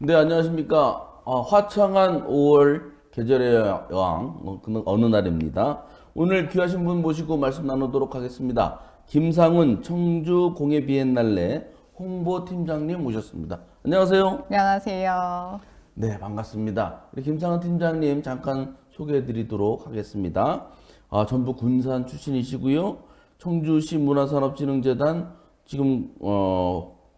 네, 안녕하십니까. 화창한 5월 계절의 여왕, 그 어느 날입니다. 오늘 귀하신 분 모시고 말씀 나누도록 하겠습니다. 김상훈 청주 공예 비엔날레 홍보팀장님 모셨습니다. 안녕하세요. 안녕하세요. 네, 반갑습니다. 우리 김상훈 팀장님 잠깐 소개해 드리도록 하겠습니다. 전북 군산 출신이시고요. 청주시 문화산업진흥재단 지금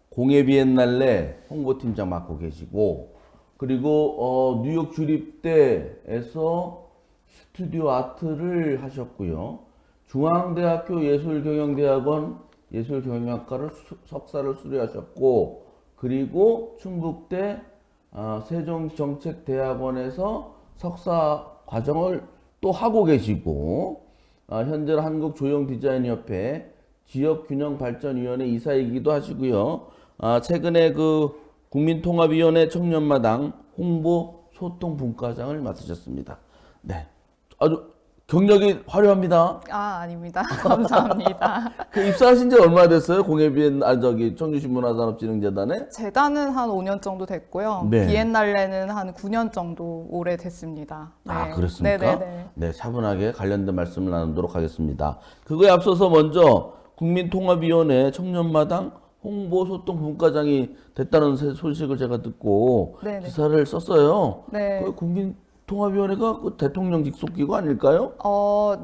공예 비엔날레 홍보팀장 맡고 계시고, 그리고 뉴욕 주립대에서 스튜디오 아트를 하셨고요. 중앙대학교 예술경영대학원 예술경영학과를 석사를 수료하셨고, 그리고 충북대 세종정책대학원에서 석사 과정을 또 하고 계시고, 현재 한국조형디자인협회 지역균형발전위원회 이사이기도 하시고요. 최근에 그 국민통합위원회 청년마당 홍보 소통분과장을 맡으셨습니다. 네, 아주 경력이 화려합니다. 아닙니다. 감사합니다. 그 입사하신 지 얼마나 됐어요? 공예비엔 청주시 문화산업진흥재단에? 재단은 한 5년 정도 됐고요. 네. 비엔날레는 한 9년 정도 오래 됐습니다. 네. 그렇습니까? 네네네. 네, 차분하게 관련된 말씀을 나누도록 하겠습니다. 그거에 앞서서 먼저 국민통합위원회 청년마당 홍보소통분과장이 됐다는 소식을 제가 듣고 네네. 기사를 썼어요. 네. 그 국민통합위원회가 그 대통령 직속기구 아닐까요?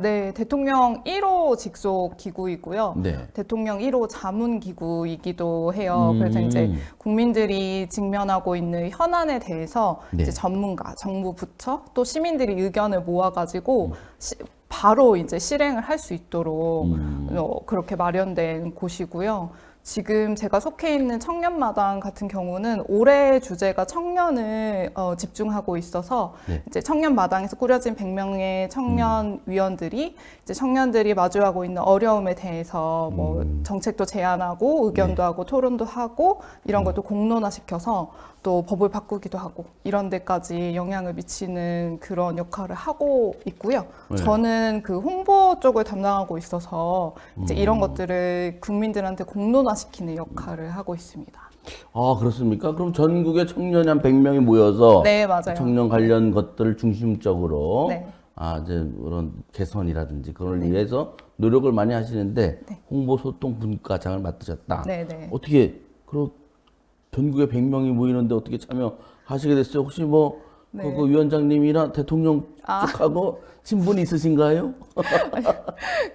네. 대통령 1호 직속 기구이고요. 네. 대통령 1호 자문 기구이기도 해요. 그래서 이제 국민들이 직면하고 있는 현안에 대해서 네. 이제 전문가, 정부 부처, 또 시민들이 의견을 모아가지고 바로 이제 실행을 할 수 있도록 그렇게 마련된 곳이고요. 지금 제가 속해 있는 청년마당 같은 경우는 올해 주제가 청년을 집중하고 있어서 네. 이제 청년마당에서 꾸려진 100명의 청년 위원들이 이제 청년들이 마주하고 있는 어려움에 대해서 뭐 정책도 제안하고 의견도 네. 하고 토론도 하고 이런 것도 공론화시켜서 또 법을 바꾸기도 하고 이런 데까지 영향을 미치는 그런 역할을 하고 있고요. 네. 저는 그 홍보 쪽을 담당하고 있어서 이제 이런 것들을 국민들한테 공론화시키는 역할을 하고 있습니다. 그렇습니까? 그럼 전국의 청년이 한 100명이 모여서 네, 맞아요. 청년 관련 것들을 중심적으로 네. 이제 그런 개선이라든지 그걸 위해서 노력을 많이 하시는데 네. 홍보소통분과장을 맡으셨다. 네, 네. 어떻게 전국에 100명이 모이는데 어떻게 참여하시게 됐어요? 혹시 뭐 네. 그 위원장님이나 대통령 쪽하고 친분이 있으신가요?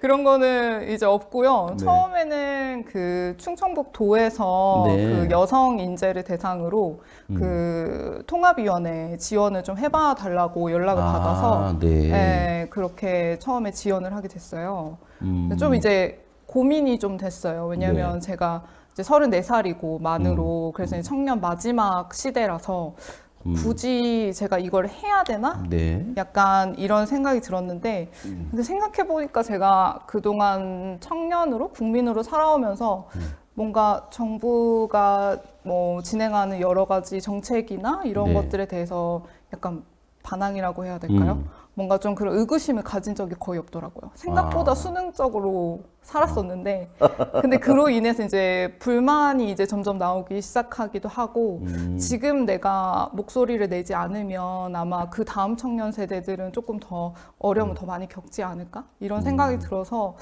그런 거는 이제 없고요. 네. 처음에는 그 충청북도에서 네. 그 여성 인재를 대상으로 그 통합위원회 지원을 좀 해봐 달라고 연락을 받아서 네. 네, 그렇게 처음에 지원을 하게 됐어요. 근데 좀 이제 고민이 좀 됐어요. 왜냐하면 네. 제가 이제 34살이고 만으로 그래서 이제 청년 마지막 시대라서 굳이 제가 이걸 해야 되나? 네. 약간 이런 생각이 들었는데 근데 생각해 보니까 제가 그동안 청년으로 국민으로 살아오면서 뭔가 정부가 뭐 진행하는 여러 가지 정책이나 이런 네. 것들에 대해서 약간 반항이라고 해야 될까요? 뭔가 좀 그런 의구심을 가진 적이 거의 없더라고요. 생각보다 수능적으로 살았었는데, 근데 그로 인해서 이제 불만이 이제 점점 나오기 시작하기도 하고, 지금 내가 목소리를 내지 않으면 아마 그 다음 청년 세대들은 조금 더 어려움을 더 많이 겪지 않을까? 이런 생각이 들어서,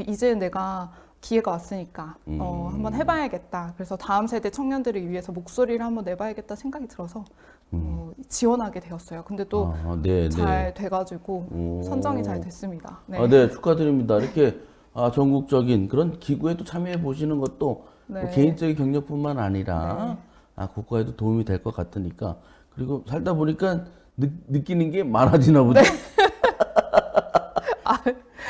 이제 내가 기회가 왔으니까 한번 해봐야겠다. 그래서 다음 세대 청년들을 위해서 목소리를 한번 내봐야겠다 생각이 들어서 지원하게 되었어요. 근데 또 네, 잘 네. 돼가지고 선정이 잘 됐습니다. 네. 네, 축하드립니다. 이렇게 전국적인 그런 기구에 또 참여해 보시는 것도 네. 뭐 개인적인 경력뿐만 아니라 국가에도 도움이 될 것 같으니까. 그리고 살다 보니까 느끼는 게 많아지나 보다.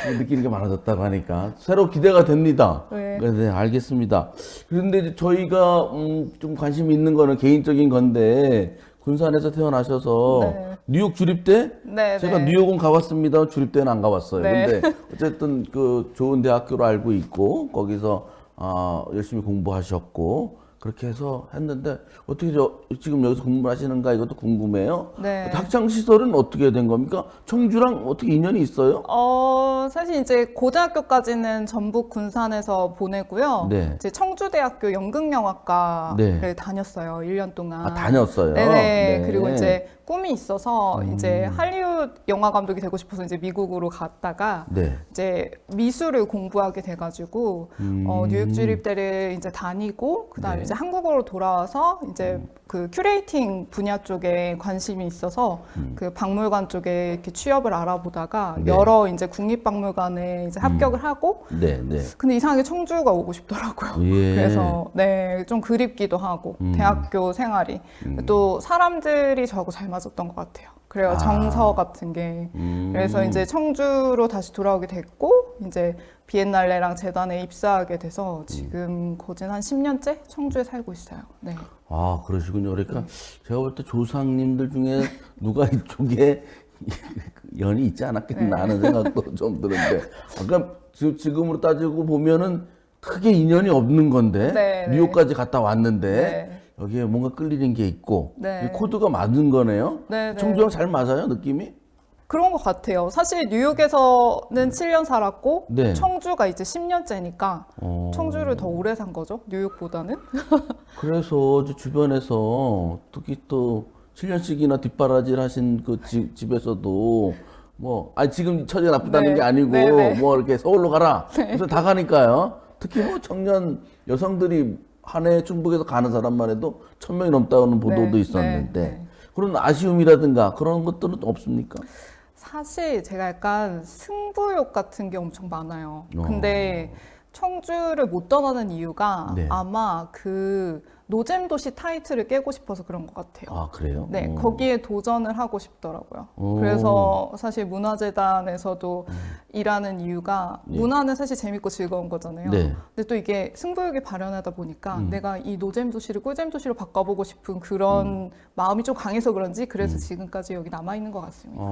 느끼는 게 많아졌다고 하니까 새로 기대가 됩니다. 네. 네, 알겠습니다. 그런데 이제 저희가 좀 관심 있는 거는 개인적인 건데, 군산에서 태어나셔서 네. 뉴욕 주립대? 네, 제가 네. 뉴욕은 가봤습니다. 주립대는 안 가봤어요. 네. 근데 어쨌든 그 좋은 대학교로 알고 있고 거기서 열심히 공부하셨고, 그렇게 해서 했는데 어떻게 지금 여기서 공부하시는가 이것도 궁금해요. 네. 학창 시설은 어떻게 된 겁니까? 청주랑 어떻게 인연이 있어요? 사실 이제 고등학교까지는 전북 군산에서 보내고요. 네. 이제 청주대학교 연극영화과를 네. 다녔어요. 1년 동안. 아, 다녔어요. 네네. 네. 그리고 이제 꿈이 있어서 이제 할리우드 영화 감독이 되고 싶어서 이제 미국으로 갔다가 네. 이제 미술을 공부하게 돼가지고 뉴욕 주립대를 이제 다니고 그다음에 네. 이제 한국으로 돌아와서 이제 그 큐레이팅 분야 쪽에 관심이 있어서 그 박물관 쪽에 이렇게 취업을 알아보다가 네. 여러 이제 국립박물관에 이제 합격을 하고 네, 네. 근데 이상하게 청주가 오고 싶더라고요. 예. 그래서 네, 좀 그립기도 하고 대학교 생활이 또 사람들이 저하고 잘 맞았던 것 같아요. 그래요. 아. 정서 같은 게. 그래서 이제 청주로 다시 돌아오게 됐고 이제 비엔날레랑 재단에 입사하게 돼서 지금 거진 한 10년째 청주에 살고 있어요. 네. 아, 그러시군요. 그러니까 제가 볼 때 조상님들 중에 누가 이쪽에 연이 있지 않았겠나 하는 생각도 좀 드는데, 그러니까 지금으로 따지고 보면은 크게 인연이 없는 건데 네, 네. 뉴욕까지 갔다 왔는데 네. 여기에 뭔가 끌리는 게 있고 네. 이 코드가 맞는 거네요. 네, 네. 청주랑 잘 맞아요, 느낌이? 그런 것 같아요. 사실 뉴욕에서는 7년 살았고 네. 청주가 이제 10년째니까 어. 청주를 더 오래 산 거죠. 뉴욕보다는. 그래서 이제 주변에서 특히 또 7년씩이나 뒷바라지를 하신 그 집에서도 뭐, 아니 지금 처제 나쁘다는 네. 게 아니고 네, 네. 뭐 이렇게 서울로 가라. 그래서 다 가니까요. 특히 뭐 청년 여성들이 한 해 충북에서 가는 사람만 해도 1,000명이 넘다는 보도도 네, 있었는데 네, 네. 그런 아쉬움이라든가 그런 것들은 없습니까? 사실 제가 약간 승부욕 같은 게 엄청 많아요. 근데 청주를 못 떠나는 이유가 네. 아마 그 노잼 도시 타이틀을 깨고 싶어서 그런 것 같아요. 아, 그래요? 네, 거기에 도전을 하고 싶더라고요. 오. 그래서 사실 문화재단에서도 일하는 이유가 문화는 사실 재밌고 즐거운 거잖아요. 네. 근데 또 이게 승부욕이 발현하다 보니까 내가 이 노잼 도시를 꿀잼 도시로 바꿔보고 싶은 그런 마음이 좀 강해서 그런지 그래서 지금까지 여기 남아 있는 것 같습니다.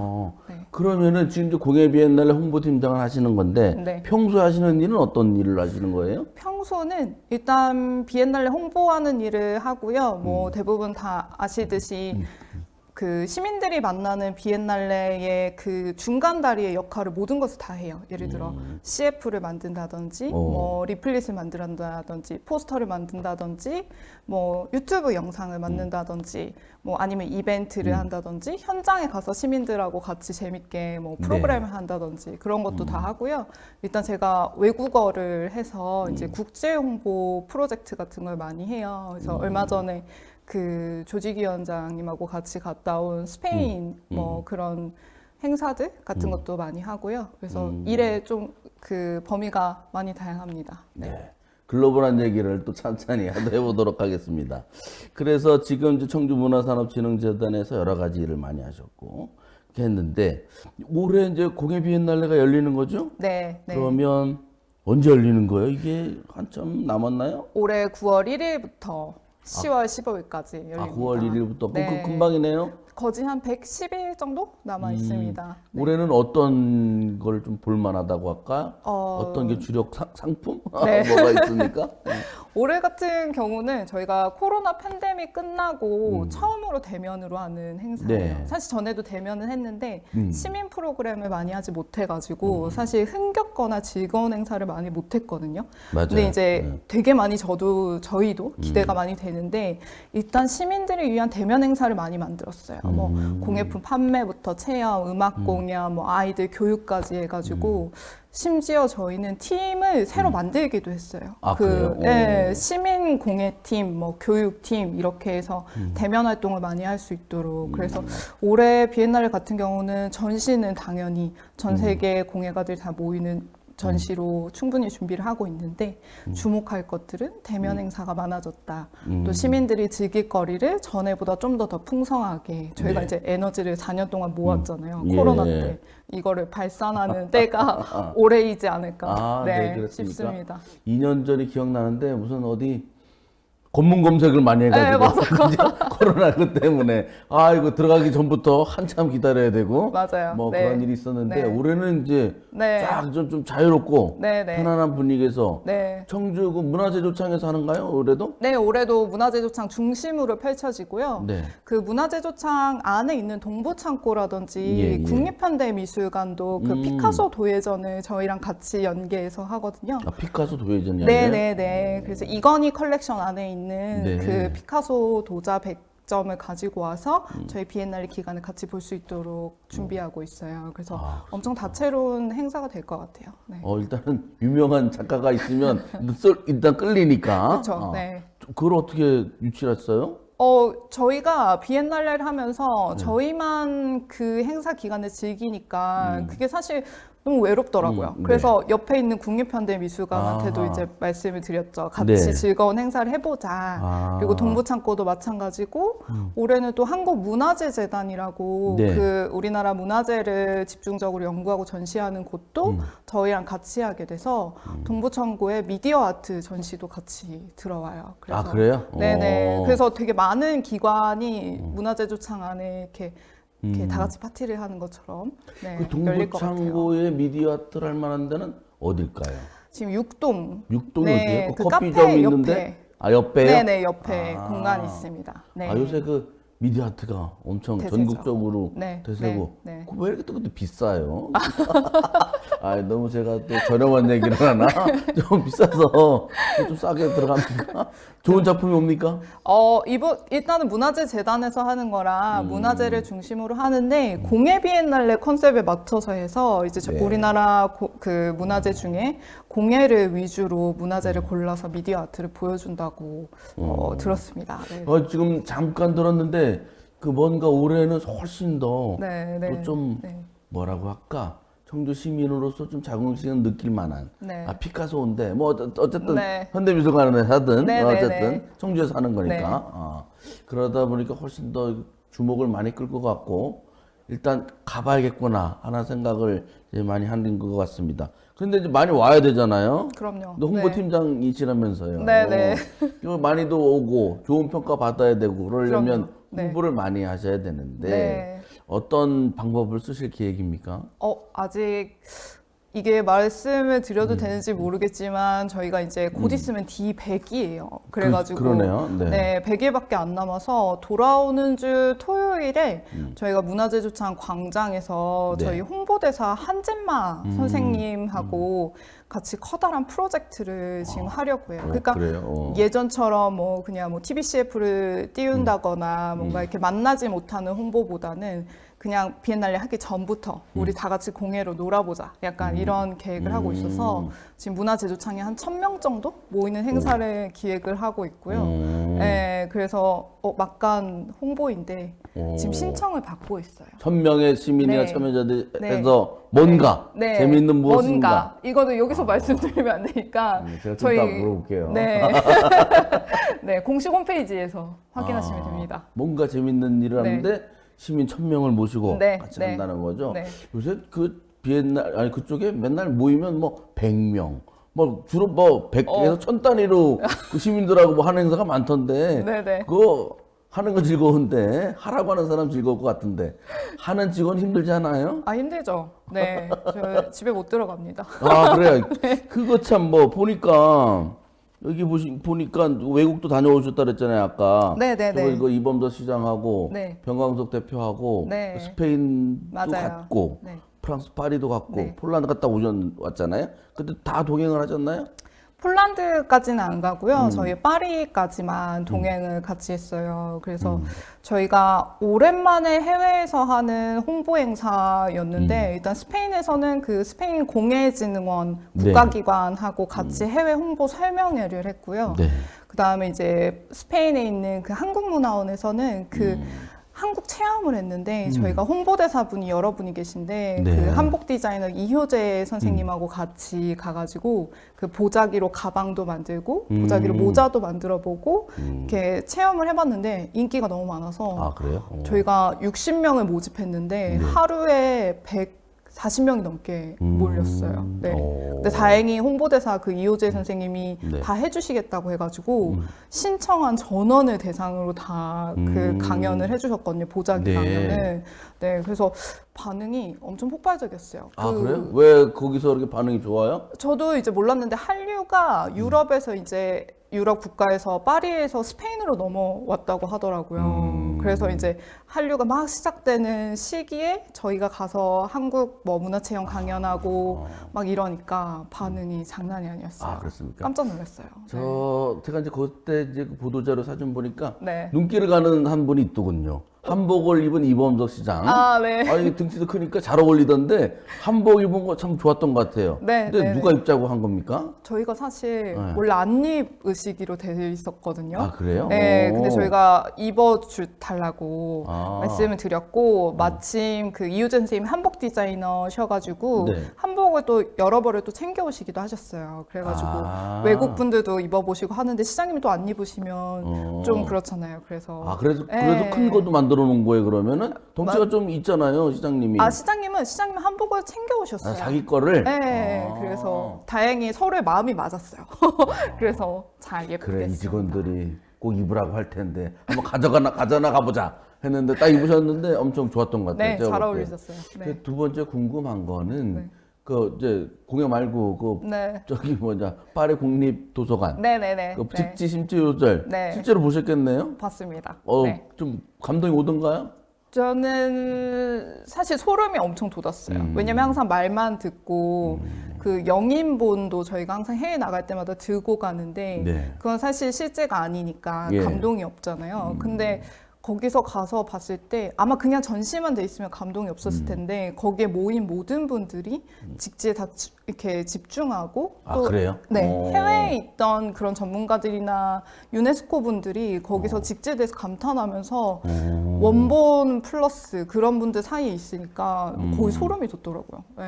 네. 그러면은 지금 이제 공예 비엔날레 홍보팀장을 하시는 건데 네. 평소에 하시는 일은 어떤 일을 하시는 거예요? 평소는 일단 비엔날레 홍보하는 일을 하고요. 뭐 대부분 다 아시듯이 그 시민들이 만나는 비엔날레의 그 중간 다리의 역할을 모든 것을 다 해요. 예를 들어 CF를 만든다든지, 뭐 리플릿을 만든다든지, 포스터를 만든다든지, 뭐 유튜브 영상을 만든다든지, 뭐 아니면 이벤트를 한다든지, 현장에 가서 시민들하고 같이 재밌게 뭐 프로그램을 한다든지 그런 것도 다 하고요. 일단 제가 외국어를 해서 이제 국제 홍보 프로젝트 같은 걸 많이 해요. 그래서 얼마 전에 그 조직위원장님하고 같이 갔다 온 스페인 뭐 그런 행사들 같은 것도 많이 하고요. 그래서 일에 좀 그 범위가 많이 다양합니다. 네. 네. 글로벌한 얘기를 또 찬찬히 해보도록 하겠습니다. 그래서 지금 이제 청주문화산업진흥재단에서 여러 가지 일을 많이 하셨고 이렇게 했는데 올해 이제 공예 비엔날레가 열리는 거죠? 네, 네. 그러면 언제 열리는 거예요? 이게 한참 남았나요? 올해 9월 1일부터 10월 15일까지 열립니다. 아, 9월 1일부터 네. 그 금방이네요. 거진 한 110일 정도 남아 있습니다. 네. 올해는 어떤 걸 좀 볼만하다고 할까? 어, 어떤 게 주력 상품? 네. 뭐가 있습니까? 올해 같은 경우는 저희가 코로나 팬데믹 끝나고 처음으로 대면으로 하는 행사예요. 네. 사실 전에도 대면은 했는데 시민 프로그램을 많이 하지 못해가지고 사실 흥겹거나 즐거운 행사를 많이 못했거든요. 맞아요. 근데 이제 되게 많이 저희도 기대가 많이 되는데 일단 시민들을 위한 대면 행사를 많이 만들었어요. 뭐 공예품 판매부터 체험, 음악 공연, 뭐 아이들 교육까지 해가지고 심지어 저희는 팀을 새로 만들기도 했어요. 아, 그래요? 네, 시민 공예팀, 뭐 교육팀 이렇게 해서 대면 활동을 많이 할 수 있도록 그래서 올해 비엔날레 같은 경우는 전시는 당연히 전 세계 공예가들 다 모이는 전시로 충분히 준비를 하고 있는데 주목할 것들은 대면 행사가 많아졌다. 또 시민들이 즐길 거리를 전에보다 좀 더 풍성하게 저희가 네. 이제 에너지를 4년 동안 모았잖아요. 예. 코로나 때 이거를 발산하는 때가 올해이지 않을까 네, 네, 그렇습니까? 싶습니다. 2년 전이 기억나는데 무슨 어디 검문 검색을 많이 네, 해가지고 이제 코로나 그 때문에 이거 들어가기 전부터 한참 기다려야 되고 맞아요. 뭐 네. 그런 일이 있었는데 네. 올해는 이제 네. 쫙 좀 자유롭고 네, 네. 편안한 분위기에서 네. 청주 그 문화제조창에서 하는가요 올해도? 네, 올해도 문화제조창 중심으로 펼쳐지고요. 네. 그 문화제조창 안에 있는 동부창고라든지 예. 국립현대미술관도 그 피카소 도예전을 저희랑 같이 연계해서 하거든요. 피카소 도예전이 아니에요? 네네네. 그래서 이건희 컬렉션 안에 있는 네. 그 피카소 도자 100점을 가지고 와서 저희 비엔날레 기간을 같이 볼 수 있도록 준비하고 있어요. 그래서 엄청 다채로운 행사가 될 것 같아요. 네. 일단은 유명한 작가가 있으면 일단 끌리니까. 그렇죠. 네. 그걸 어떻게 유치했어요? 저희가 비엔날레를 하면서 저희만 그 행사 기간을 즐기니까 그게 사실 너무 외롭더라고요. 네. 그래서 옆에 있는 국립현대미술관한테도 아하. 이제 말씀을 드렸죠. 같이 네. 즐거운 행사를 해보자. 그리고 동부창고도 마찬가지고 올해는 또 한국문화재재단이라고 네. 그 우리나라 문화재를 집중적으로 연구하고 전시하는 곳도 저희랑 같이 하게 돼서 동부창고에 미디어 아트 전시도 같이 들어와요. 그래서 그래요? 네네. 그래서 되게 많은 기관이 문화재조창 안에 이렇게 다 같이 파티를 하는 것처럼 그 열릴 것 같아요. 동부창고의 미디어 아트를 할 만한 데는 어딜까요? 지금 육동. 육동이 네, 어디예요? 그 커피점 카페 있는데? 옆에. 옆에요? 네네, 옆에 공간이 있습니다. 네. 요새 그 미디어 아트가 엄청 대세죠. 전국적으로 네, 대세고 네, 네. 왜 이렇게 또 근데 비싸요? 너무 제가 또 저렴한 얘기를 하나? 좀 비싸서 좀 싸게 들어갑니까? 좋은 작품이 옵니까? 일단은 문화재 재단에서 하는 거라 문화재를 중심으로 하는데 공예 비엔날레 컨셉에 맞춰서 해서 이제 네. 우리나라 그 문화재 중에 공예를 위주로 문화재를 골라서 미디어 아트를 보여준다고 들었습니다. 네. 지금 잠깐 들었는데 그 뭔가 올해는 훨씬 더 네, 또 네, 좀 네. 뭐라고 할까? 청주 시민으로서 좀 자긍심을 느낄 만한 네. 피카소인데 뭐 어쨌든 네. 현대미술관에 하든 네, 네, 어쨌든 네. 청주에서 하는 거니까 네. 그러다 보니까 훨씬 더 주목을 많이 끌 것 같고 일단 가봐야겠구나 하는 생각을 이제 많이 하는 것 같습니다. 근데 이제 많이 와야 되잖아요. 그럼요. 너 홍보팀장이시라면서요. 네, 네. 이거 많이도 오고 좋은 평가 받아야 되고 그러려면 그럼요. 네. 홍보를 많이 하셔야 되는데 네. 어떤 방법을 쓰실 계획입니까? 아직 이게 말씀을 드려도 되는지 모르겠지만 저희가 이제 곧 있으면 D100이에요. 그래가지고 그러네요. 네. 100일밖에 안 남아서 돌아오는 주 토요일에 저희가 문화재조창 광장에서 네. 저희 홍보대사 한잼마 선생님하고 같이 커다란 프로젝트를 지금 하려고 해요. 그러니까 그래요? 예전처럼 뭐 그냥 뭐 TBCF를 띄운다거나 뭔가 이렇게 만나지 못하는 홍보보다는 그냥 비엔날레 하기 전부터 우리 다 같이 공예로 놀아보자. 약간 이런 계획을 하고 있어서 지금 문화제조창에 한 1000명 정도 모이는 행사를 기획을 하고 있고요. 네, 그래서 막간 홍보인데 지금 신청을 받고 있어요. 1000명의 시민이나 네. 참여자들에서 네. 뭔가 네. 재미있는 무엇인가. 뭔가 이거는 여기서 말씀드리면 안 되니까 제가 좀 이따 물어볼게요. 네. 네, 공식 홈페이지에서 확인하시면 됩니다. 뭔가 재밌는 일을 네. 하는데 시민 1000명을 모시고 네, 같이 네. 한다는 거죠. 네. 요새 그 비엔날 아니 그쪽에 맨날 모이면 뭐 100명 뭐 주로 뭐 100에서 1000 단위로 그 시민들하고 뭐 하는 행사가 많던데 네네. 그거 하는 건 즐거운데 하라고 하는 사람 즐거울 것 같은데 하는 직원 힘들지 않아요? 힘들죠. 네, 저 집에 못 들어갑니다. 그래요. 그거 참 뭐 보니까 여기 보니까 외국도 다녀오셨다 그랬잖아요, 아까. 네네네. 이거 이범도 시장하고 네. 변광석 대표하고 네. 스페인도 맞아요. 갔고 네. 프랑스 파리도 갔고 네. 폴란드 갔다 왔잖아요. 근데 다 동행을 하셨나요? 폴란드까지는 안 가고요. 저희 파리까지만 동행을 같이 했어요. 그래서 저희가 오랜만에 해외에서 하는 홍보 행사였는데 일단 스페인에서는 그 스페인 공예진흥원 네. 국가기관하고 같이 해외 홍보 설명회를 했고요. 네. 그 다음에 이제 스페인에 있는 그 한국문화원에서는 그 한국 체험을 했는데 저희가 홍보대사분이 여러분이 계신데 네. 그 한복 디자이너 이효재 선생님하고 같이 가가지고 그 보자기로 가방도 만들고 보자기로 모자도 만들어보고 이렇게 체험을 해봤는데 인기가 너무 많아서 그래요? 저희가 60명을 모집했는데 네. 하루에 40명이 넘게 몰렸어요. 네. 오. 근데 다행히 홍보대사 그 이호재 선생님이 네. 다 해주시겠다고 해가지고 신청한 전원을 대상으로 다 그 강연을 해주셨거든요. 보자기 네. 강연을. 네. 그래서 반응이 엄청 폭발적이었어요. 아, 그래요? 왜 거기서 그렇게 반응이 좋아요? 저도 이제 몰랐는데 한류가 유럽에서 이제 유럽 국가에서 파리에서 스페인으로 넘어왔다고 하더라고요. 그래서 이제 한류가 막 시작되는 시기에 저희가 가서 한국 뭐 문화체험 강연하고 막 이러니까 반응이 장난이 아니었어요. 아, 그렇습니까? 깜짝 놀랐어요. 제가 이제 그때 이제 그 보도자료 사진 보니까 네. 눈길을 가는 한 분이 있더군요. 한복을 입은 이범석 시장. 아, 네. 아니 등치도 크니까 잘 어울리던데 한복 입은 거 참 좋았던 것 같아요. 네, 근데 네, 누가 입자고 한 겁니까? 저희가 사실 네. 원래 안 입으시기로 돼 있었거든요. 아, 그래요? 네, 오. 근데 저희가 입어달라고 아. 말씀을 드렸고 마침 그 이우재 선생님 한복 디자이너셔가지고 네. 한복을 또 여러 벌을 또 챙겨오시기도 하셨어요. 그래가지고 아. 외국 분들도 입어보시고 하는데 시장님이 또 안 입으시면 좀 그렇잖아요. 그래서 아, 그래서 네. 큰 것도 만들어 놓은 거예요, 그러면은? 덩치가 좀 있잖아요, 시장님이. 시장님은 한복을 챙겨오셨어요. 아, 자기 거를? 네, 아. 그래서 다행히 서로의 마음이 맞았어요. 그래서 잘 예쁘게 그래, 이 했습니다. 직원들이 꼭 입으라고 할 텐데 한번 가져나가 보자 했는데 딱 입으셨는데 엄청 좋았던 것 같아요. 네, 제가 잘 볼 때. 어울리셨어요. 네. 그 두 번째 궁금한 거는 네. 그 이제 공연 말고 그 네. 저기 뭐냐 파리 국립도서관 네네네. 그 네. 직지 심지 요절 네. 실제로 보셨겠네요? 봤습니다. 어, 네. 좀 감동이 오던가요? 저는 사실 소름이 엄청 돋았어요. 왜냐면 항상 말만 듣고 그 영인본도 저희가 항상 해외 나갈 때마다 들고 가는데 네. 그건 사실 실제가 아니니까 예. 감동이 없잖아요. 근데 거기서 가서 봤을 때 아마 그냥 전시만 돼 있으면 감동이 없었을 텐데 거기에 모인 모든 분들이 직지에 다 이렇게 집중하고 아, 그래요? 네, 오. 해외에 있던 그런 전문가들이나 유네스코 분들이 거기서 직지에 대해서 감탄하면서 원본 플러스 그런 분들 사이에 있으니까 거의 소름이 돋더라고요. 네,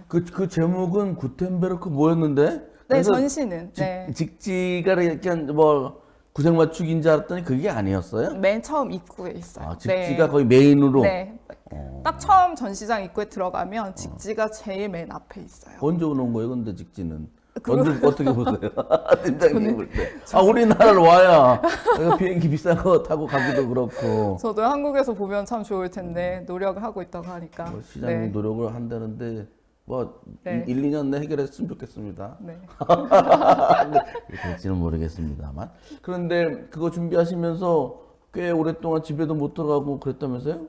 그 제목은 구텐베르크 뭐였는데? 네 그래서 전시는 네. 직지가 이렇게 뭐 구색 맞추기인 줄 알았더니 그게 아니었어요? 맨 처음 입구에 있어요. 아, 직지가 거의 메인으로? 네. 딱 처음 전시장 입구에 들어가면 직지가 제일 맨 앞에 있어요. 언제 오는 거예요, 근데 직지는? 그거- 어떻게 보세요? 팀장님 볼 때. 우리나라를 와야 내가 비행기 비싼 거 타고 가기도 그렇고. 저도 한국에서 보면 참 좋을 텐데 노력을 하고 있다고 하니까. 뭐 시장이 네. 노력을 한다는데 뭐 네. 1, 2년 내에 해결했으면 좋겠습니다. 네. 될지는 모르겠습니다만. 그런데 그거 준비하시면서 꽤 오랫동안 집에도 못 들어가고 그랬다면서요?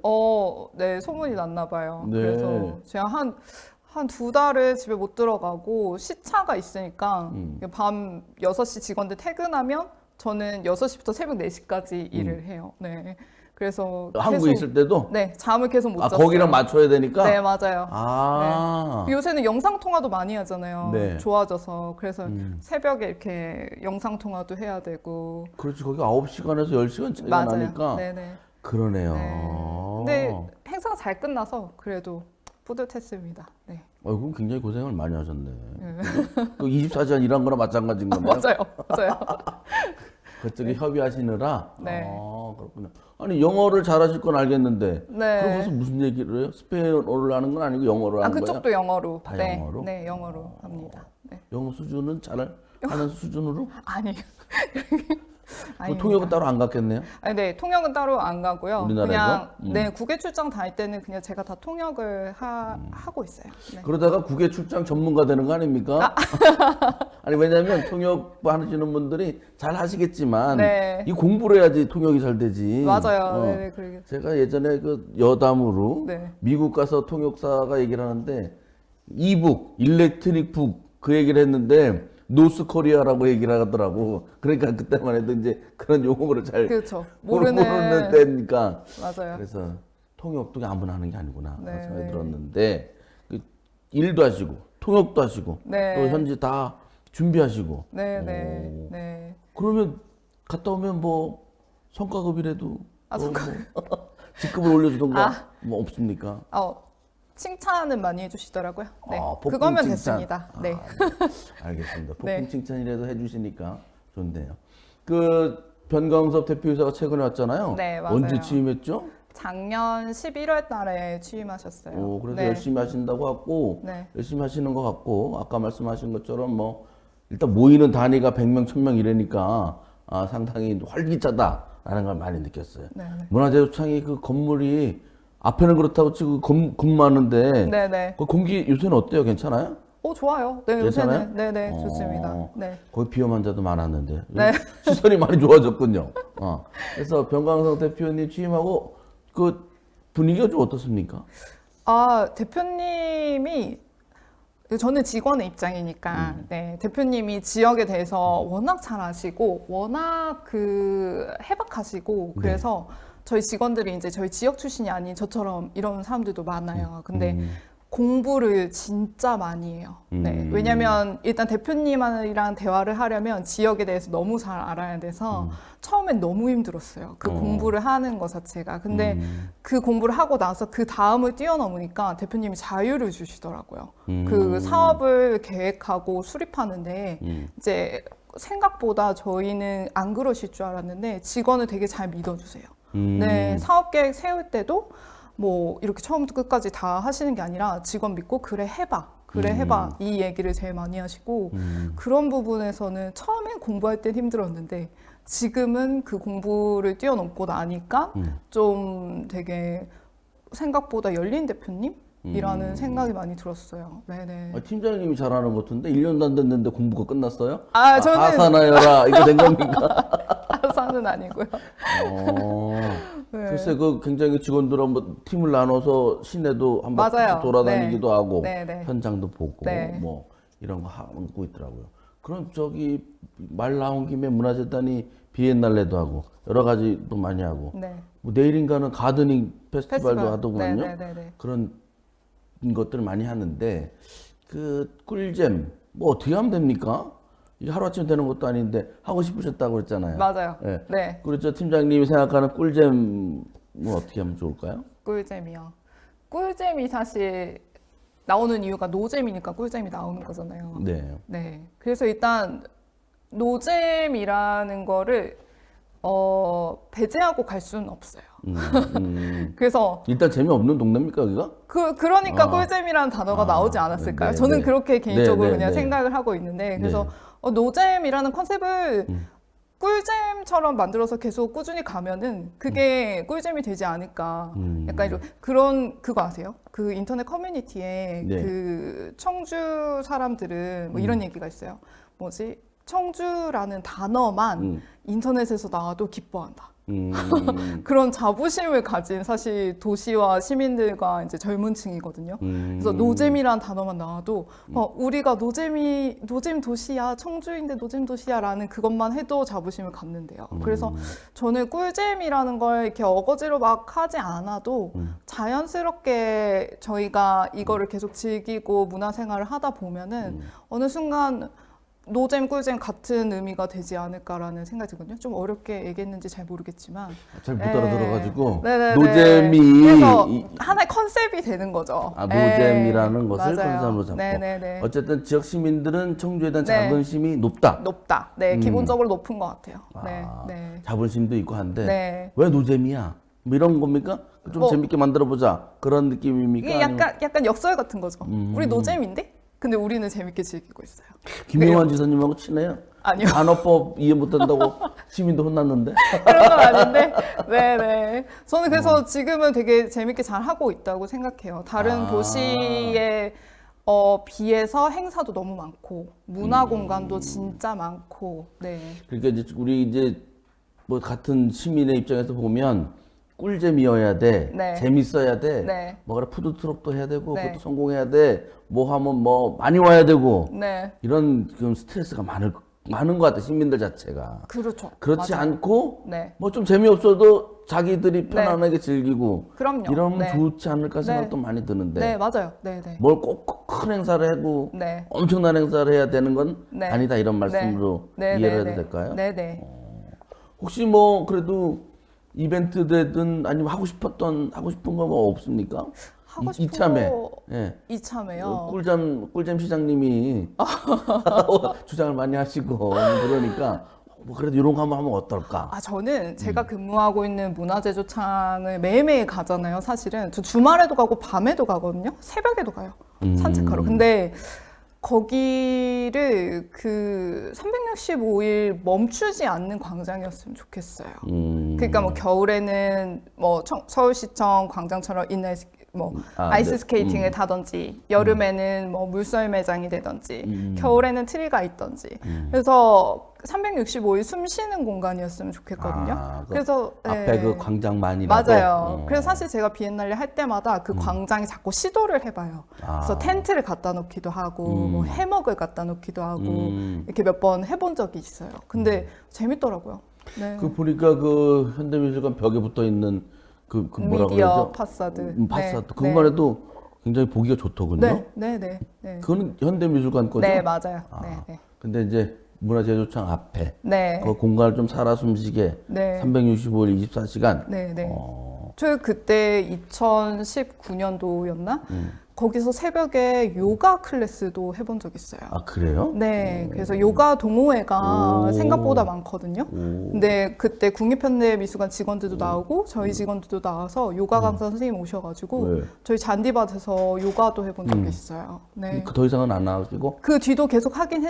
네, 소문이 났나 봐요. 네. 그래서 제가 한 2달을 집에 못 들어가고 시차가 있으니까 밤 6시 직원들 퇴근하면 저는 6시부터 새벽 4시까지 일을 해요. 네. 그래서 한국에 계속- 있을 때도? 네, 잠을 계속 못 아, 잤어요. 거기랑 맞춰야 되니까? 네, 맞아요. 아. 요새는 영상 통화도 많이 하잖아요. 네. 좋아져서. 그래서 새벽에 이렇게 영상 통화도 해야 되고. 그렇지, 거기 9시간에서 10시간 차이가 맞아요. 나니까. 네네. 그러네요. 네. 근데 행사가 잘 끝나서 그래도 뿌듯했습니다. 네. 그럼 굉장히 고생을 많이 하셨네. 그 24시간 일한 거랑 마찬가지인 건가요? 맞아요. 맞아요. 그쪽에 협의하시느라? 네. 아, 그렇군요. 아니, 영어를 잘하실 건 알겠는데. 네. 그럼 무슨 얘기를 해요? 스페인어를 하는 건 아니고 영어를 하는 거예요? 그쪽도 영어로. 다 네. 영어로? 네, 영어로 합니다. 네. 영어 수준은 하는 수준으로? 아니. 그 통역은 따로 안 갔겠네요? 아니, 네, 통역은 따로 안 가고요. 우리나라에서? 그냥 네, 국외 출장 다닐 때는 그냥 제가 다 통역을 하고 있어요. 네. 그러다가 국외 출장 전문가 되는 거 아닙니까? 아니, 왜냐면 통역 하시는 분들이 잘 하시겠지만 네. 이 공부를 해야지 통역이 잘 되지. 맞아요. 어. 네, 그러게. 제가 예전에 그 여담으로 네. 미국 가서 통역사가 얘기를 하는데 이북, 일렉트릭 북 그 얘기를 했는데 노스 코리아라고 얘기를 하더라고. 그러니까 그때만 해도 이제 그런 용어를 잘 그렇죠. 모르는 때니까. 맞아요. 그래서 통역도 아무나 하는 게 아니구나 네, 그런 생각이 네. 들었는데 그 일도 하시고 통역도 하시고 네. 또 현지 다 준비하시고. 네, 네, 네. 그러면 갔다 오면 뭐 성과급이라도 성과급. 뭐 직급을 올려주던가 뭐 없습니까? 칭찬은 많이 해주시더라고요. 네, 폭풍 그거면 칭찬. 됐습니다. 네. 알겠습니다. 폭풍 네. 칭찬이라도 해주시니까 좋네요. 그 변광섭 대표이사가 최근에 왔잖아요. 네, 맞아요. 언제 취임했죠? 작년 11월 달에 취임하셨어요. 오, 그래서 네. 열심히 하신다고 하고 네. 열심히 하시는 것 같고 아까 말씀하신 것처럼 뭐 일단 모이는 단위가 100명, 1000명 이러니까 상당히 활기차다라는 걸 많이 느꼈어요. 네. 문화재조창이 그 건물이 앞에는 그렇다고 치고 근무하는데 네네. 그 공기 요새는 어때요? 괜찮아요? 좋아요. 네, 괜찮아요? 요새는. 네네, 좋습니다. 네. 거기 비염 환자도 많았는데 네. 시설이 많이 좋아졌군요. 그래서 변광석 대표님 취임하고 그 분위기가 좀 어떻습니까? 대표님이 저는 직원의 입장이니까 네, 대표님이 지역에 대해서 워낙 잘 아시고 워낙 해박하시고 그래서 저희 직원들이 이제 저희 지역 출신이 아닌 저처럼 이런 사람들도 많아요. 근데 공부를 진짜 많이 해요. 네, 왜냐면 일단 대표님이랑 대화를 하려면 지역에 대해서 너무 잘 알아야 돼서 처음엔 너무 힘들었어요. 그 공부를 하는 것 자체가. 근데 그 공부를 하고 나서 그 다음을 뛰어넘으니까 대표님이 자유를 주시더라고요. 그 사업을 계획하고 수립하는데 이제 생각보다 저희는 안 그러실 줄 알았는데 직원을 되게 잘 믿어주세요. 네, 사업 계획 세울 때도 뭐 이렇게 처음부터 끝까지 다 하시는 게 아니라 직원 믿고 그래 해봐 이 얘기를 제일 많이 하시고 그런 부분에서는 처음엔 공부할 땐 힘들었는데 지금은 그 공부를 뛰어넘고 나니까 좀 되게 생각보다 열린 대표님이라는 생각이 많이 들었어요. 네네. 팀장님이 잘하는 것 같은데 1년도 안 됐는데 공부가 끝났어요? 저는 하사나여라 이거 된 겁니까? 아사는 아니고요. 네. 글쎄 그 굉장히 직원들하고 뭐 팀을 나눠서 시내도 한 바퀴 맞아요. 돌아다니기도 네. 하고 네. 현장도 보고 네. 뭐 이런 거 하고 있더라고요. 그럼 저기 말 나온 김에 문화재단이 비엔날레도 하고 여러 가지도 많이 하고 네. 뭐 내일인가는 가드닝 페스티벌도 페스티벌. 하더군요. 네네네. 그런 것들을 많이 하는데 그 꿀잼 뭐 어떻게 하면 됩니까? 이게 하루아침에 되는 것도 아닌데 하고 싶으셨다고 그랬잖아요. 맞아요. 네. 네. 그렇죠. 팀장님이 생각하는 꿀잼은 어떻게 하면 좋을까요? 꿀잼이요. 꿀잼이 사실 나오는 이유가 노잼이니까 꿀잼이 나오는 거잖아요. 네. 네. 그래서 일단 노잼이라는 거를 배제하고 갈 수는 없어요. 그래서 일단 재미없는 동네입니까 여기가? 그러니까 꿀잼이라는 단어가 나오지 않았을까요? 네, 저는 네. 그렇게 개인적으로 네, 그냥 네. 생각을 하고 있는데 그래서 네. 노잼이라는 컨셉을 꿀잼처럼 만들어서 계속 꾸준히 가면은 그게 꿀잼이 되지 않을까. 약간 그거 아세요? 그 인터넷 커뮤니티에 네. 그 청주 사람들은 뭐 이런 얘기가 있어요. 뭐지? 청주라는 단어만 인터넷에서 나와도 기뻐한다. 그런 자부심을 가진 사실 도시와 시민들과 이제 젊은 층이거든요. 그래서 노잼이란 단어만 나와도 우리가 노잼 도시야, 청주인데 노잼 도시야라는 그것만 해도 자부심을 갖는데요. 그래서 저는 꿀잼이라는 걸 이렇게 어거지로 막 하지 않아도 자연스럽게 저희가 이거를 계속 즐기고 문화생활을 하다 보면은 어느 순간 노잼, 꿀잼 같은 의미가 되지 않을까라는 생각이 들거든요. 좀 어렵게 얘기했는지 잘 모르겠지만 잘 못 알아들어가지고 네네네. 노잼이 그래서 하나의 컨셉이 되는 거죠. 노잼이라는 것을 맞아요. 컨셉으로 잡고 네네네. 어쨌든 지역 시민들은 청주에 대한 네. 자긍심이 높다. 높다. 네, 기본적으로 높은 것 같아요. 네, 네. 자존심도 있고 한데 네. 왜 노잼이야? 뭐 이런 겁니까? 좀 재밌게 만들어보자 그런 느낌입니까? 이게 아니면 약간 역설 같은 거죠. 우리 노잼인데? 근데 우리는 재밌게 즐기고 있어요. 김용환 지사님하고 친해요? 아니요. 단어법 이해 못한다고 시민도 혼났는데? 그런 건 아닌데, 네네. 저는 그래서 지금은 되게 재밌게 잘 하고 있다고 생각해요. 다른 도시에 비해서 행사도 너무 많고, 문화 공간도 진짜 많고, 네. 그러니까 이제 우리 이제 뭐 같은 시민의 입장에서 보면 꿀잼이어야 돼, 네. 재밌어야 돼, 네. 뭐가 푸드트럭도 해야 되고, 네. 그것도 성공해야 돼, 뭐 하면 뭐 많이 와야 되고, 네. 이런 좀 스트레스가 많은 것 같아 시민들 자체가. 그렇죠. 그렇지 맞아요. 않고 네. 뭐 좀 재미없어도 자기들이 편안하게 즐기고 그럼요. 이러면 네. 좋지 않을까 생각도 네. 많이 드는데 네, 맞아요. 네, 네. 뭘 꼭 큰 행사를 하고 네. 엄청난 행사를 해야 되는 건 네. 아니다 이런 말씀으로 네, 이해를 네, 해도 될까요? 네, 네. 혹시 뭐 그래도 이벤트 되든 아니면 하고 싶은 거 뭐 없습니까? 하고 싶은 이참에 거 예. 이참에요. 꿀잼 시장님이 주장을 많이 하시고 그러니까 뭐 그래도 이런 거 한번 하면 어떨까? 저는 제가 근무하고 있는 문화제조창을 매일매일 가잖아요, 사실은. 저 주말에도 가고 밤에도 가거든요. 새벽에도 가요. 산책하러. 근데 거기를 그 365일 멈추지 않는 광장이었으면 좋겠어요. 그러니까 뭐 겨울에는 뭐 서울시청 광장처럼 인라인 아이스 네. 스케이팅을 타든지 여름에는 뭐 물썰 매장이 되든지 겨울에는 트리가 있든지 그래서 365일 숨 쉬는 공간이었으면 좋겠거든요. 그래서 앞에 그 광장만이라도 맞아요. 그래서 사실 제가 비엔날레 할 때마다 그 광장이 자꾸 시도를 해봐요. 그래서 텐트를 갖다 놓기도 하고 뭐 해먹을 갖다 놓기도 하고 이렇게 몇 번 해본 적이 있어요. 근데 재밌더라고요. 네. 그 보니까 그 현대미술관 벽에 붙어 있는 그 뭐라 미디어 그러죠? 파사드. 파사드. 네. 그것만 해도 굉장히 보기가 좋더군요. 네. 그거는 현대미술관 거죠? 네, 맞아요. 네. 근데 이제 문화제조창 앞에 네. 그 공간을 좀 살아 숨쉬게 네. 365일 24시간. 네. 저 그때 2019년도였나? 거기서 새벽에 요가 클래스도 해본 적 있어요. 아, 그래요? 네, 그래서 요가 동호회가 오. 생각보다 많거든요. 근데 그때 국립현대미술관 직원들도 나오고 저희 직원들도 나와서 요가 강사 선생님 오셔가지고 네. 저희 잔디밭에서 요가도 해본 적이 있어요. 네. 그 더 이상은 안 나가시고? 그 뒤도 계속 하긴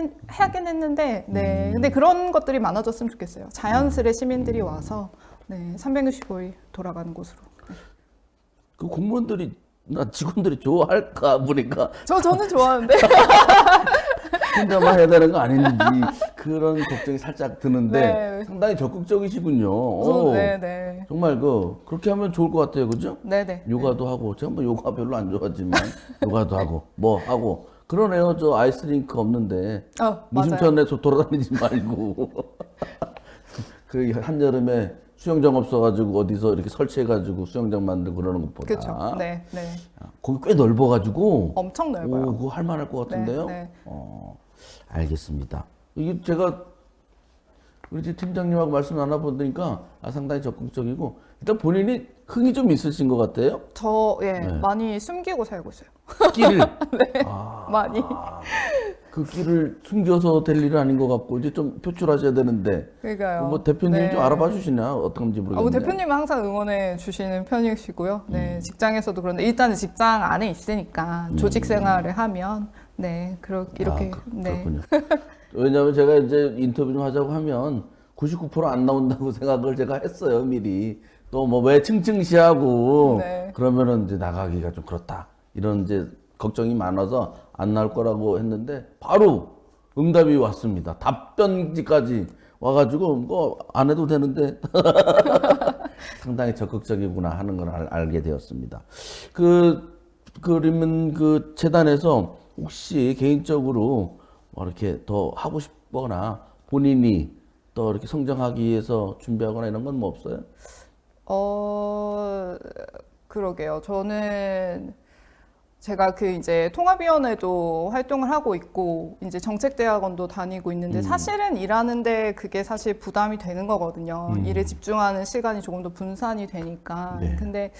했는데, 네. 근데 그런 것들이 많아졌으면 좋겠어요. 자연스레 시민들이 와서, 네. 365일 돌아가는 곳으로. 그 공무원들이 나 직원들이 좋아할까 보니까 저는 좋아하는데. 혼자만 해야 되는 거 아닌지 그런 걱정이 살짝 드는데 네. 상당히 적극적이시군요. 네. 정말 그렇게 하면 좋을 것 같아요, 그죠? 네네. 요가도 하고 제가 뭐 요가 별로 안 좋아하지만 요가도 하고 뭐 하고 그러네요. 저 아이스링크 없는데 맞아요. 무심천에서 돌아다니지 말고 그 한여름에 수영장 없어가지고 어디서 이렇게 설치해가지고 수영장 만들고 그러는 것보다 그렇죠. 네. 거기 꽤 넓어가지고 엄청 넓어요. 그거 할만할 것 같은데요. 네. 알겠습니다. 이게 제가 우리 집 팀장님하고 말씀 나눠보니까 상당히 적극적이고 일단 본인이 흥이 좀 있으신 것 같아요. 많이 숨기고 살고 있어요. 끼를 많이. 그 끼를 숨겨서 될 일은 아닌 것 같고 이제 좀 표출하셔야 되는데 그러니까요. 뭐 대표님이 네. 좀 알아봐 주시나 어떤지 모르겠는데. 대표님은 항상 응원해 주시는 편이시고요. 네, 직장에서도 그런데 일단은 직장 안에 있으니까 조직 생활을 하면 네, 이렇게 네. 그렇군요. 왜냐하면 제가 이제 인터뷰 좀 하자고 하면 99%안 나온다고 생각을 제가 했어요 미리. 또 뭐 왜 층층시하고 네. 그러면은 이제 나가기가 좀 그렇다 이런 이제 걱정이 많아서 안 나올 거라고 했는데 바로 응답이 왔습니다. 답변지까지 와가지고 뭐 안 해도 되는데 상당히 적극적이구나 하는 걸 알게 되었습니다. 그러면 그 재단에서 혹시 개인적으로 뭐 이렇게 더 하고 싶거나 본인이 또 이렇게 성장하기 위해서 준비하거나 이런 건 뭐 없어요? 그러게요. 저는 제가 이제 통합위원회도 활동을 하고 있고 이제 정책대학원도 다니고 있는데 사실은 일하는데 그게 사실 부담이 되는 거거든요. 일에 집중하는 시간이 조금 더 분산이 되니까. 네. 근데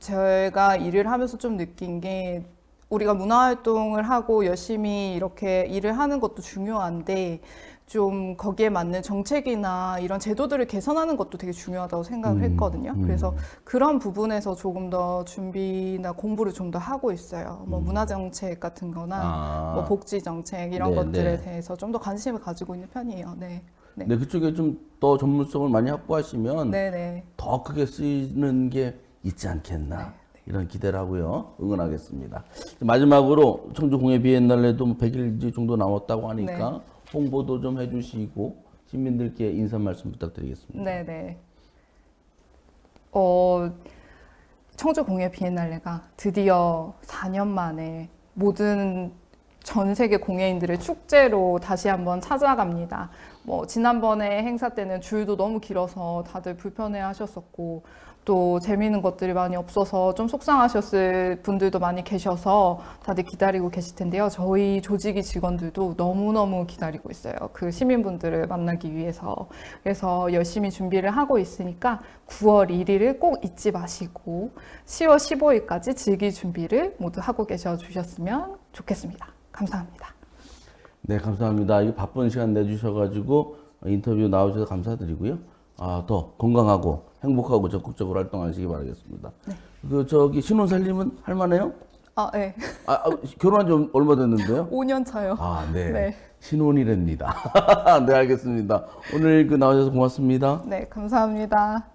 제가 일을 하면서 좀 느낀 게 우리가 문화활동을 하고 열심히 이렇게 일을 하는 것도 중요한데 좀 거기에 맞는 정책이나 이런 제도들을 개선하는 것도 되게 중요하다고 생각을 했거든요. 그래서 그런 부분에서 조금 더 준비나 공부를 좀 더 하고 있어요. 뭐 문화정책 같은 거나 뭐 복지정책 이런 네, 것들에 네. 대해서 좀 더 관심을 가지고 있는 편이에요. 네. 네, 그쪽에 좀 더 전문성을 많이 확보하시면 네네. 더 크게 쓰이는 게 있지 않겠나 이런 기대를 하고요. 응원하겠습니다. 마지막으로 청주 공예 비엔날레도 100일 정도 남았다고 하니까 홍보도 좀 해주시고 시민들께 인사 말씀 부탁드리겠습니다. 네네. 청주 공예 비엔날레가 드디어 4년 만에 모든 전 세계 공예인들의 축제로 다시 한번 찾아갑니다. 뭐 지난번에 행사 때는 줄도 너무 길어서 다들 불편해 하셨었고 또 재미있는 것들이 많이 없어서 좀 속상하셨을 분들도 많이 계셔서 다들 기다리고 계실 텐데요. 저희 조직이 직원들도 너무너무 기다리고 있어요. 그 시민분들을 만나기 위해서. 그래서 열심히 준비를 하고 있으니까 9월 1일을 꼭 잊지 마시고 10월 15일까지 즐길 준비를 모두 하고 계셔 주셨으면 좋겠습니다. 감사합니다. 네, 감사합니다. 이 바쁜 시간 내주셔가지고 인터뷰 나오셔서 감사드리고요. 더 건강하고 행복하고 적극적으로 활동하시기 바라겠습니다. 저기 신혼 살림은 할만해요? 네. 결혼한 지 얼마 됐는데요? 5년 차요. 네. 네. 신혼이랍니다. 네, 알겠습니다. 오늘 나와주셔서 고맙습니다. 네, 감사합니다.